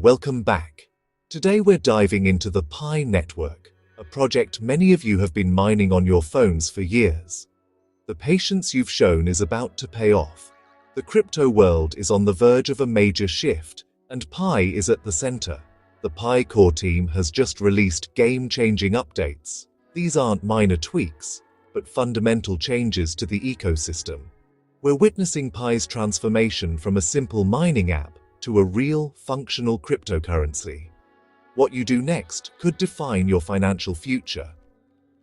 welcome back. Today we're diving into the Pi network, a project many of you have been mining on your phones for years. The patience you've shown is about to pay off. The crypto world is on the verge of a major shift, and Pi is at the center. The Pi core team has just released game-changing updates. These aren't minor tweaks, but fundamental changes to the ecosystem. We're witnessing Pi's transformation from a simple mining app to a real, functional cryptocurrency. What you do next could define your financial future.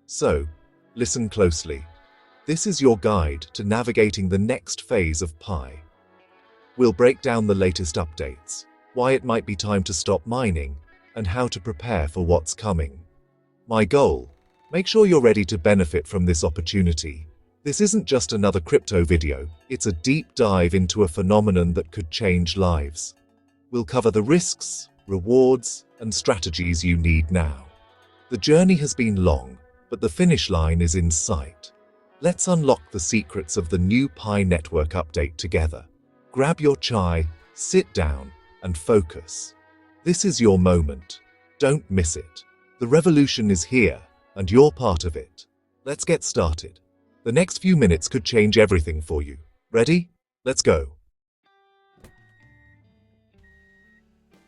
So, listen closely. This is your guide to navigating the next phase of Pi. We'll break down the latest updates, why it might be time to stop mining, and how to prepare for what's coming. My goal: make sure you're ready to benefit from this opportunity. This isn't just another crypto video, it's a deep dive into a phenomenon that could change lives. We'll cover the risks, rewards, and strategies you need now. The journey has been long, but the finish line is in sight. Let's unlock the secrets of the new Pi network update together. Grab your chai, sit down, and focus. This is your moment. Don't miss it. The revolution is here, and you're part of it. Let's get started. The next few minutes could change everything for you. Ready? Let's go.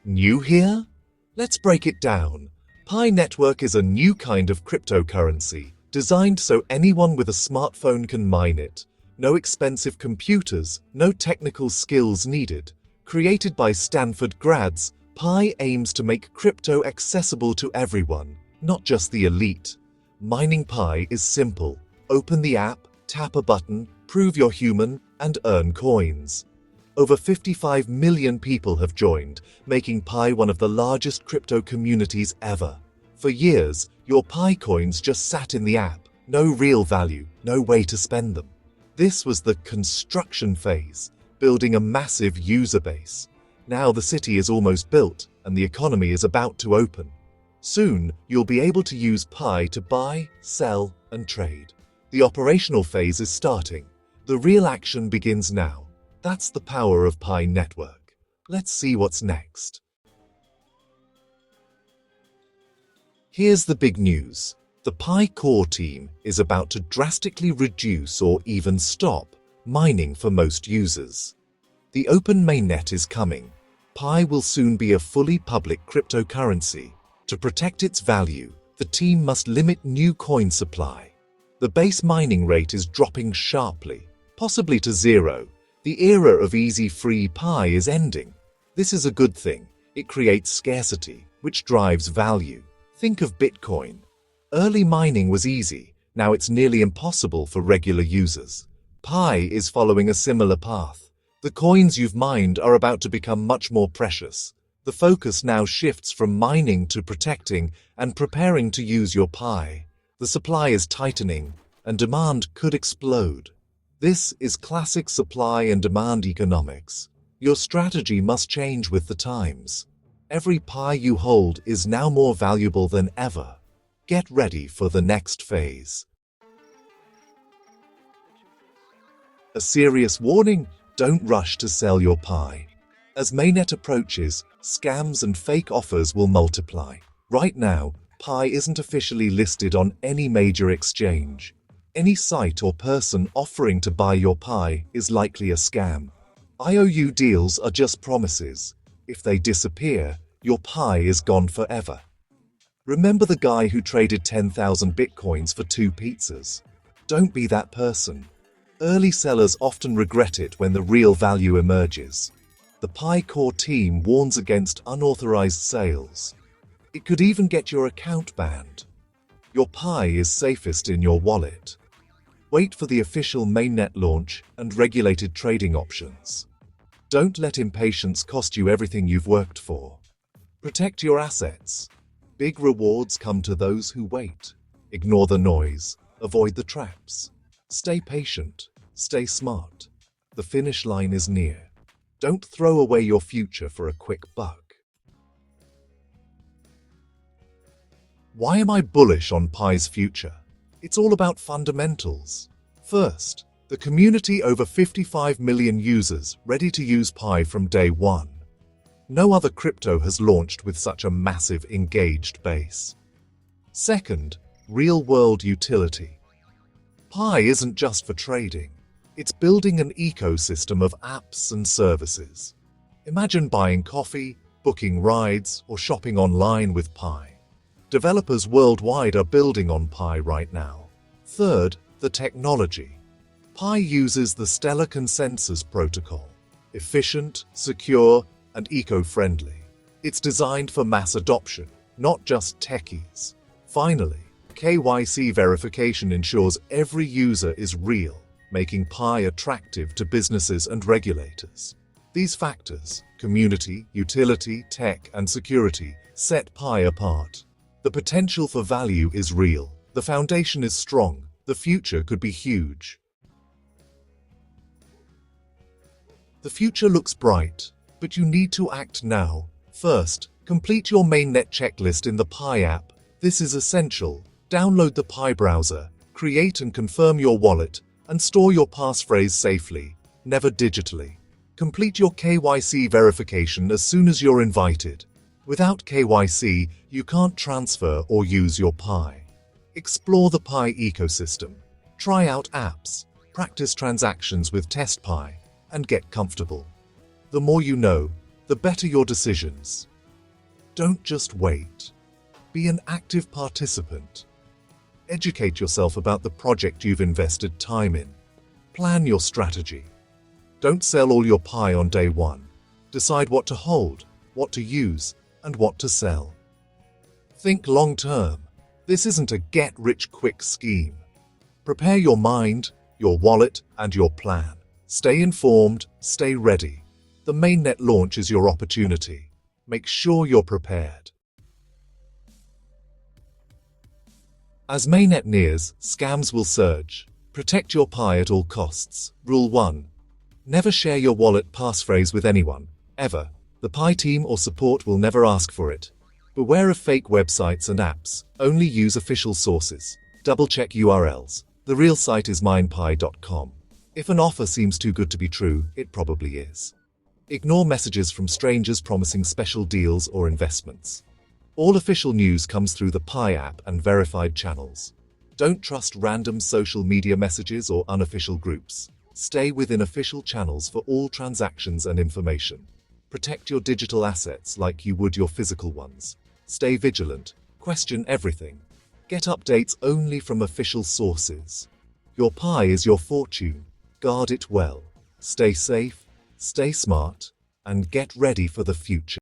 New here? Let's break it down. Pi Network is a new kind of cryptocurrency, designed so anyone with a smartphone can mine it. No expensive computers, no technical skills needed. Created by Stanford grads, Pi aims to make crypto accessible to everyone, not just the elite. Mining Pi is simple. Open the app, tap a button, prove you're human, and earn coins. Over 55 million people have joined, making Pi one of the largest crypto communities ever. For years, your Pi coins just sat in the app. No real value, no way to spend them. This was the construction phase, building a massive user base. Now the city is almost built, and the economy is about to open. Soon, you'll be able to use Pi to buy, sell, and trade. The operational phase is starting. The real action begins now. That's the power of Pi Network. Let's see what's next. Here's the big news. The Pi core team is about to drastically reduce or even stop mining for most users. The open mainnet is coming. Pi will soon be a fully public cryptocurrency. To protect its value, the team must limit new coin supply. The base mining rate is dropping sharply, possibly to zero. The era of easy free Pi is ending. This is a good thing. It creates scarcity, which drives value. Think of Bitcoin. Early mining was easy. Now it's nearly impossible for regular users. Pi is following a similar path. The coins you've mined are about to become much more precious. The focus now shifts from mining to protecting and preparing to use your Pi. The supply is tightening, and demand could explode. This is classic supply and demand economics. Your strategy must change with the times. Every Pi you hold is now more valuable than ever. Get ready for the next phase. A serious warning: don't rush to sell your Pi. As mainnet approaches, scams and fake offers will multiply. Right now, Pi isn't officially listed on any major exchange. Any site or person offering to buy your Pi is likely a scam. IOU deals are just promises. If they disappear, your Pi is gone forever. Remember the guy who traded 10,000 bitcoins for 2 pizzas? Don't be that person. Early sellers often regret it when the real value emerges. The Pi core team warns against unauthorized sales. It could even get your account banned. Your Pi is safest in your wallet. Wait for the official mainnet launch and regulated trading options. Don't let impatience cost you everything you've worked for. Protect your assets. Big rewards come to those who wait. Ignore the noise. Avoid the traps. Stay patient. Stay smart. The finish line is near. Don't throw away your future for a quick buck. Why am I bullish on Pi's future? It's all about fundamentals. First, the community: over 55 million users ready to use Pi from day one. No other crypto has launched with such a massive engaged base. Second, real-world utility. Pi isn't just for trading. It's building an ecosystem of apps and services. Imagine buying coffee, booking rides, or shopping online with Pi. Developers worldwide are building on Pi right now. Third, the technology. Pi uses the Stellar Consensus Protocol. Efficient, secure, and eco-friendly. It's designed for mass adoption, not just techies. Finally, KYC verification ensures every user is real, making Pi attractive to businesses and regulators. These factors, community, utility, tech, and security, set Pi apart. The potential for value is real, the foundation is strong, the future could be huge. The future looks bright, but you need to act now. First, complete your mainnet checklist in the Pi app. This is essential. Download the Pi browser, create and confirm your wallet, and store your passphrase safely, never digitally. Complete your KYC verification as soon as you're invited. Without KYC, you can't transfer or use your Pi. Explore the Pi ecosystem. Try out apps, practice transactions with Test Pi, and get comfortable. The more you know, the better your decisions. Don't just wait. Be an active participant. Educate yourself about the project you've invested time in. Plan your strategy. Don't sell all your Pi on day one. Decide what to hold, what to use, and what to sell. Think long term. This isn't a get-rich-quick scheme. Prepare your mind, your wallet, and your plan. Stay informed, stay ready. The mainnet launch is your opportunity. Make sure you're prepared. As mainnet nears, scams will surge. Protect your Pi at all costs. Rule 1. Never share your wallet passphrase with anyone, ever. The Pi team or support will never ask for it. Beware of fake websites and apps. Only use official sources. Double-check URLs. The real site is minepi.com. If an offer seems too good to be true, it probably is. Ignore messages from strangers promising special deals or investments. All official news comes through the Pi app and verified channels. Don't trust random social media messages or unofficial groups. Stay within official channels for all transactions and information. Protect your digital assets like you would your physical ones. Stay vigilant. Question everything. Get updates only from official sources. Your Pi is your fortune. Guard it well. Stay safe, stay smart, and get ready for the future.